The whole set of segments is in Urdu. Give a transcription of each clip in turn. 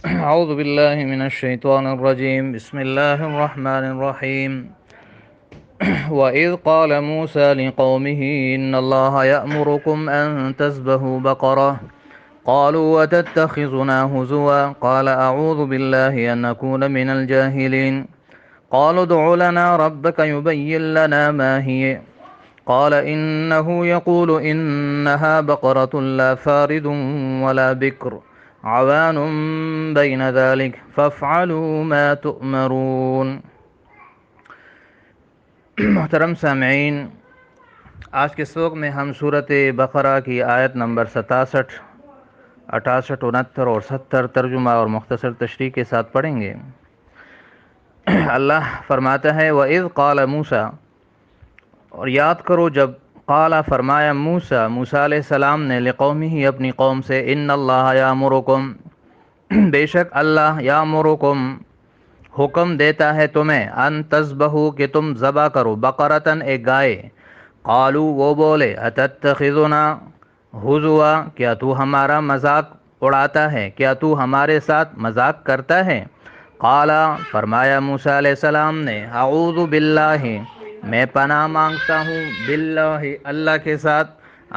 اعوذ باللہ من الشیطان الرجیم بسم اللہ الرحمن الرحیم وَإِذْ قَالَ مُوسَى لِقَوْمِهِ إِنَّ اللَّهَ يَأْمُرُكُمْ أَن تَذْبَحُوا بَقَرَةً قَالُوا وَتَتَّخِذُنَا هُزُوًا قَالَ أَعُوذُ بِاللَّهِ أَنْ أَكُونَ مِنَ الْجَاهِلِينَ قَالُوا ادْعُ لَنَا رَبَّكَ يُبَيِّن لَّنَا مَا هِيَ قَالَ إِنَّهُ يَقُولُ إِنَّهَا بَقَرَةٌ لَّا فَارِضٌ وَلَا بِكْرٌ عَوَانٌ بَيْنَ ذَلِكَ فَافْعَلُوا مَا تُؤْمَرُونَ۔ محترم سامعین، آج کے سبق میں ہم سورۃ بقرہ کی آیت نمبر 67، 68، 69 اور 70 ترجمہ اور مختصر تشریح کے ساتھ پڑھیں گے۔ اللہ فرماتا ہے وَإِذْ قَالَ مُوسَى، اور یاد کرو جب قال فرمایا موسیٰ علیہ السلام نے لقومہ اپنی قوم سے، ان اللہ یامرکم، بے شک اللہ یامرکم حکم دیتا ہے تمہیں، ان تذبحوا کہ تم ذبح کرو، بقرۃ ایک گائے۔ قالوا وہ بولے، اتتخذنا ہزوا کیا تو ہمارا مذاق اڑاتا ہے، کیا تو ہمارے ساتھ مذاق کرتا ہے؟ قال فرمایا موسیٰ علیہ السلام نے، اعوذ باللہ میں پناہ مانگتا ہوں، باللہ اللہ کے ساتھ،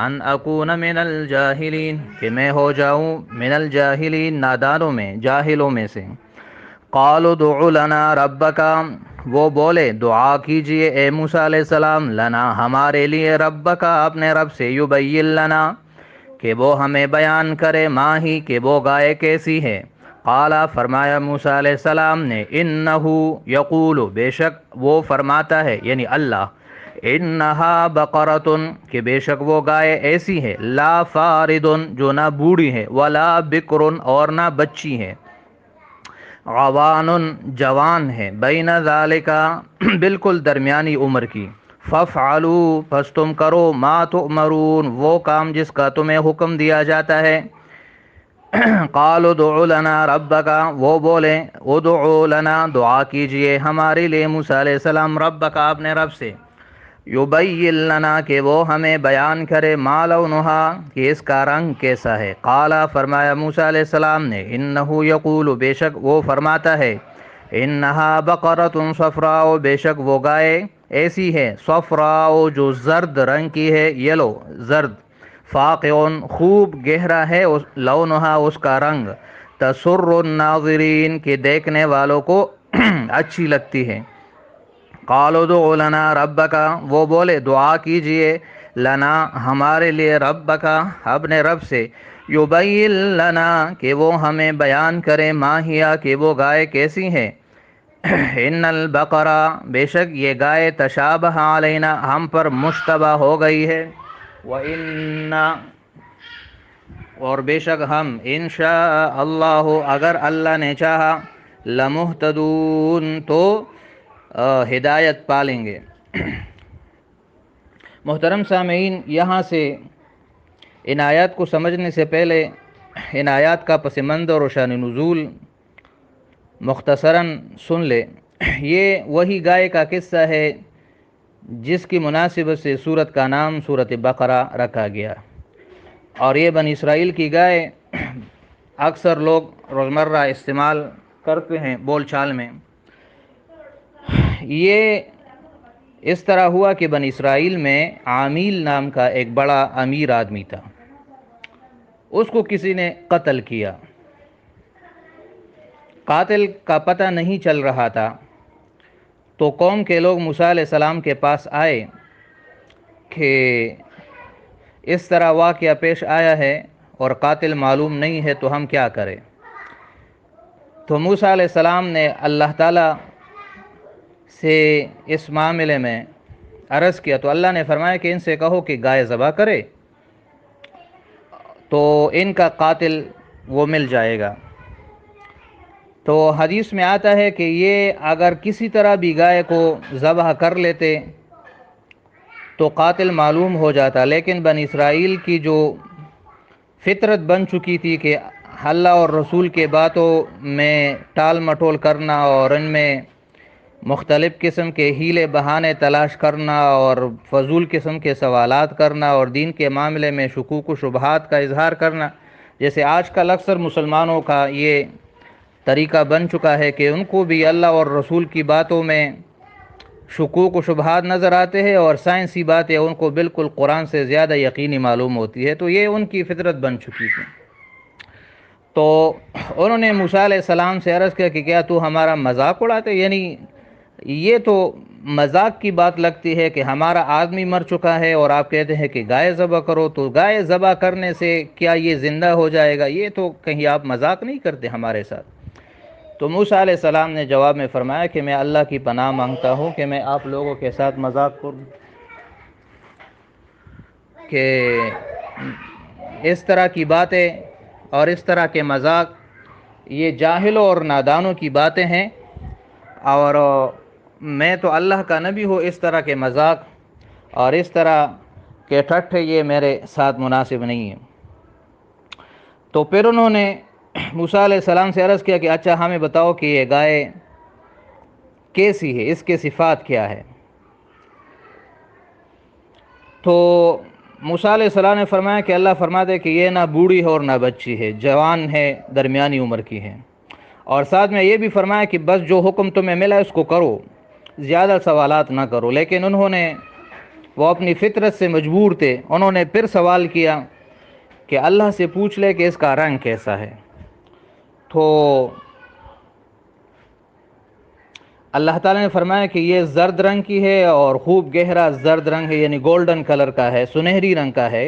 ان اکون من الجاہلین کہ میں ہو جاؤں من الجاہلین نادانوں میں، جاہلوں میں سے۔ قالوا ادع لنا ربک، وہ بولے دعا کیجئے اے موسیٰ علیہ السلام، لنا ہمارے لیے، ربک اپنے رب سے، یبین لنا کہ وہ ہمیں بیان کرے، ما ہی کہ وہ گائے کیسی ہے۔ قال فرمایا موسیٰ علیہ السلام نے، انہو یقول بے شک وہ فرماتا ہے یعنی اللہ، انہا بقرۃ کہ بے شک وہ گائے ایسی ہے، لا فارض جو نہ بوڑھی ہے، ولا بکر اور نہ بچی ہے، عوان جوان ہے، بین ذالک بالکل درمیانی عمر کی، فافعلوا پس تم کرو، ما تؤمرون وہ کام جس کا تمہیں حکم دیا جاتا ہے۔ قالوا ادع لنا ربک، وہ بولے ادعو لنا دعا کیجئے ہمارے لیے موسیٰ علیہ السلام، ربک اپنے رب سے، یبین لنا کہ وہ ہمیں بیان کرے، ما لونہا کہ اس کا رنگ کیسا ہے۔ قال فرمایا موسیٰ علیہ السلام نے، انہو یقول بے شک وہ فرماتا ہے، انہا بقرۃ صفراء بے شک وہ گائے ایسی ہے، صفراء جو زرد رنگ کی ہے، یلو زرد، فاقع خوب گہرا ہے لونہا اس کا رنگ، تسر الناظرین کہ دیکھنے والوں کو اچھی لگتی ہے۔ قالوا ادع لنا ربک، وہ بولے دعا کیجئے لنا ہمارے لیے، ربک اپنے رب سے، یبین لنا کہ وہ ہمیں بیان کرے، ماہیا کہ وہ گائے کیسی ہے۔ ان البقرہ بے شک یہ گائے، تشابہ علینا ہم پر مشتبہ ہو گئی ہے، وَإِنَّ اور بے شک ہم، انشاء اللہ اگر اللہ نے چاہا، لمہتدون تو ہدایت پالیں گے۔ محترم سامعین، یہاں سے ان آیات کو سمجھنے سے پہلے ان آیات کا پس منظر و شان نزول مختصراً سن لے۔ یہ وہی گائے کا قصہ ہے جس کی مناسبت سے سورت کا نام سورت بقرہ رکھا گیا، اور یہ بنی اسرائیل کی گائے اکثر لوگ روزمرہ استعمال کرتے ہیں بول چال میں۔ یہ اس طرح ہوا کہ بنی اسرائیل میں عامیل نام کا ایک بڑا امیر آدمی تھا، اس کو کسی نے قتل کیا، قاتل کا پتہ نہیں چل رہا تھا، تو قوم کے لوگ موسیٰ علیہ السلام کے پاس آئے کہ اس طرح واقعہ پیش آیا ہے اور قاتل معلوم نہیں ہے تو ہم کیا کریں؟ تو موسیٰ علیہ السلام نے اللہ تعالیٰ سے اس معاملے میں عرض کیا، تو اللہ نے فرمایا کہ ان سے کہو کہ گائے ذبح کرے تو ان کا قاتل وہ مل جائے گا۔ تو حدیث میں آتا ہے کہ یہ اگر کسی طرح بھی گائے کو ذبح کر لیتے تو قاتل معلوم ہو جاتا، لیکن بنی اسرائیل کی جو فطرت بن چکی تھی کہ اللہ اور رسول کے باتوں میں ٹال مٹول کرنا اور ان میں مختلف قسم کے ہیلے بہانے تلاش کرنا اور فضول قسم کے سوالات کرنا اور دین کے معاملے میں شکوک و شبہات کا اظہار کرنا، جیسے آج کل اکثر مسلمانوں کا یہ طریقہ بن چکا ہے کہ ان کو بھی اللہ اور رسول کی باتوں میں شکوک و شبہات نظر آتے ہیں، اور سائنسی باتیں ان کو بالکل قرآن سے زیادہ یقینی معلوم ہوتی ہے، تو یہ ان کی فطرت بن چکی تھی۔ تو انہوں نے موسیٰ علیہ السلام سے عرض کیا کہ کیا تو ہمارا مذاق اڑاتے، یعنی یہ تو مذاق کی بات لگتی ہے کہ ہمارا آدمی مر چکا ہے اور آپ کہتے ہیں کہ گائے ذبح کرو، تو گائے ذبح کرنے سے کیا یہ زندہ ہو جائے گا؟ یہ تو کہیں آپ مذاق نہیں کرتے ہمارے ساتھ؟ تو موسیٰ علیہ السلام نے جواب میں فرمایا کہ میں اللہ کی پناہ مانگتا ہوں کہ میں آپ لوگوں کے ساتھ مذاق کروں، کہ اس طرح کی باتیں اور اس طرح کے مذاق یہ جاہلوں اور نادانوں کی باتیں ہیں، اور میں تو اللہ کا نبی ہوں، اس طرح کے مذاق اور اس طرح کے ٹھٹھے یہ میرے ساتھ مناسب نہیں ہے۔ تو پھر انہوں نے موسیٰ علیہ السلام سے عرض کیا کہ اچھا ہمیں بتاؤ کہ یہ گائے کیسی ہے، اس کے صفات کیا ہے؟ تو موسیٰ علیہ السلام نے فرمایا کہ اللہ فرماتے ہے کہ یہ نہ بوڑھی ہے اور نہ بچی ہے، جوان ہے، درمیانی عمر کی ہے، اور ساتھ میں یہ بھی فرمایا کہ بس جو حکم تمہیں ملا اس کو کرو، زیادہ سوالات نہ کرو۔ لیکن انہوں نے، وہ اپنی فطرت سے مجبور تھے، انہوں نے پھر سوال کیا کہ اللہ سے پوچھ لے کہ اس کا رنگ کیسا ہے۔ تو اللہ تعالیٰ نے فرمایا کہ یہ زرد رنگ کی ہے، اور خوب گہرا زرد رنگ ہے، یعنی گولڈن کلر کا ہے، سنہری رنگ کا ہے،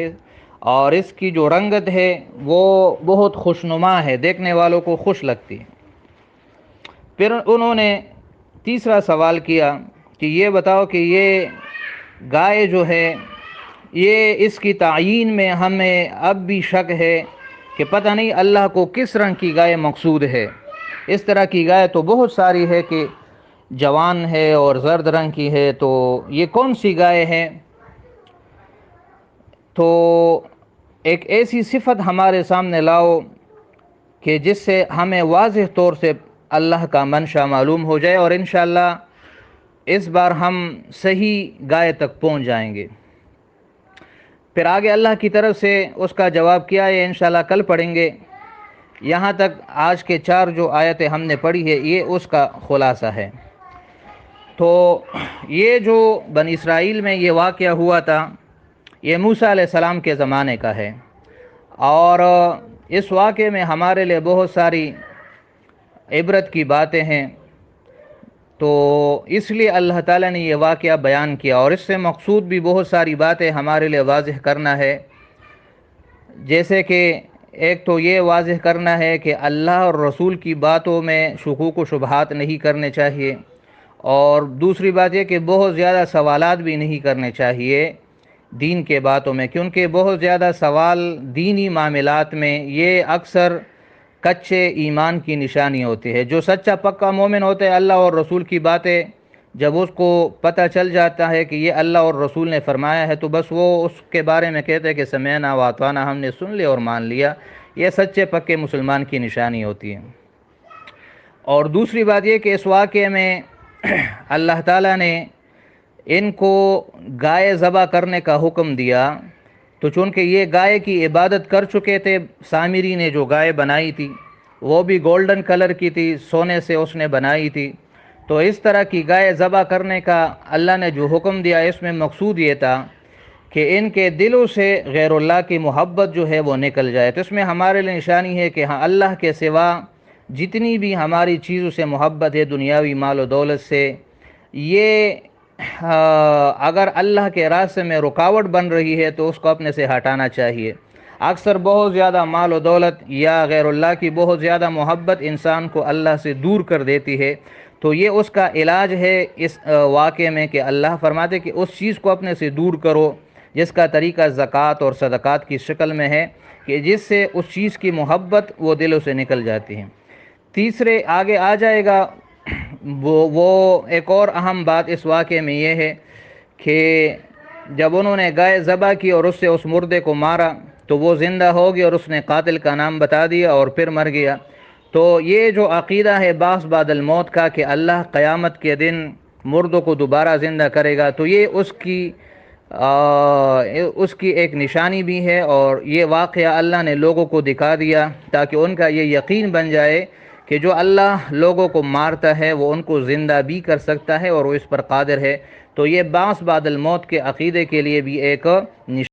اور اس کی جو رنگت ہے وہ بہت خوشنما ہے، دیکھنے والوں کو خوش لگتی ہے۔ پھر انہوں نے تیسرا سوال کیا کہ یہ بتاؤ کہ یہ گائے جو ہے، یہ اس کی تعیین میں ہمیں اب بھی شک ہے کہ پتہ نہیں اللہ کو کس رنگ کی گائے مقصود ہے۔ اس طرح کی گائے تو بہت ساری ہے کہ جوان ہے اور زرد رنگ کی ہے، تو یہ کون سی گائے ہے؟ تو ایک ایسی صفت ہمارے سامنے لاؤ کہ جس سے ہمیں واضح طور سے اللہ کا منشا معلوم ہو جائے، اور انشاءاللہ اس بار ہم صحیح گائے تک پہنچ جائیں گے۔ پھر آگے اللہ کی طرف سے اس کا جواب کیا ہے، انشاءاللہ کل پڑھیں گے۔ یہاں تک آج کے 4 جو آیتیں ہم نے پڑھی ہے یہ اس کا خلاصہ ہے۔ تو یہ جو بنی اسرائیل میں یہ واقعہ ہوا تھا، یہ موسیٰ علیہ السلام کے زمانے کا ہے، اور اس واقعے میں ہمارے لیے بہت ساری عبرت کی باتیں ہیں۔ تو اس لیے اللہ تعالیٰ نے یہ واقعہ بیان کیا، اور اس سے مقصود بھی بہت ساری باتیں ہمارے لیے واضح کرنا ہے، جیسے کہ ایک تو یہ واضح کرنا ہے کہ اللہ اور رسول کی باتوں میں شکوک و شبہات نہیں کرنے چاہیے، اور دوسری بات یہ کہ بہت زیادہ سوالات بھی نہیں کرنے چاہیے دین کے باتوں میں، کیونکہ بہت زیادہ سوال دینی معاملات میں یہ اکثر کچے ایمان کی نشانی ہوتی ہے۔ جو سچا پکا مومن ہوتا ہے، اللہ اور رسول کی باتیں جب اس کو پتہ چل جاتا ہے کہ یہ اللہ اور رسول نے فرمایا ہے، تو بس وہ اس کے بارے میں کہتے ہیں کہ سمعنا واطعنا، ہم نے سن لیا اور مان لیا۔ یہ سچے پکے مسلمان کی نشانی ہوتی ہے۔ اور دوسری بات یہ کہ اس واقعے میں اللہ تعالیٰ نے ان کو گائے ذبح کرنے کا حکم دیا، تو چونکہ یہ گائے کی عبادت کر چکے تھے، سامری نے جو گائے بنائی تھی وہ بھی گولڈن کلر کی تھی، سونے سے اس نے بنائی تھی، تو اس طرح کی گائے ذبح کرنے کا اللہ نے جو حکم دیا، اس میں مقصود یہ تھا کہ ان کے دلوں سے غیر اللہ کی محبت جو ہے وہ نکل جائے۔ تو اس میں ہمارے لیے نشانی ہے کہ ہاں، اللہ کے سوا جتنی بھی ہماری چیزوں سے محبت ہے، دنیاوی مال و دولت سے، یہ اگر اللہ کے راستے میں رکاوٹ بن رہی ہے تو اس کو اپنے سے ہٹانا چاہیے۔ اکثر بہت زیادہ مال و دولت یا غیر اللہ کی بہت زیادہ محبت انسان کو اللہ سے دور کر دیتی ہے، تو یہ اس کا علاج ہے اس واقعے میں کہ اللہ فرماتے کہ اس چیز کو اپنے سے دور کرو، جس کا طریقہ زکوٰۃ اور صدقات کی شکل میں ہے، کہ جس سے اس چیز کی محبت وہ دلوں سے نکل جاتی ہے۔ تیسرے آگے آ جائے گا، وہ ایک اور اہم بات اس واقعے میں یہ ہے کہ جب انہوں نے گائے ذبح کی اور اس سے اس مردے کو مارا تو وہ زندہ ہو گیا، اور اس نے قاتل کا نام بتا دیا اور پھر مر گیا۔ تو یہ جو عقیدہ ہے بعث بعد الموت کا، کہ اللہ قیامت کے دن مردوں کو دوبارہ زندہ کرے گا، تو یہ اس کی ایک نشانی بھی ہے، اور یہ واقعہ اللہ نے لوگوں کو دکھا دیا تاکہ ان کا یہ یقین بن جائے کہ جو اللہ لوگوں کو مارتا ہے وہ ان کو زندہ بھی کر سکتا ہے اور وہ اس پر قادر ہے، تو یہ بعث بعد الموت کے عقیدے کے لیے بھی ایک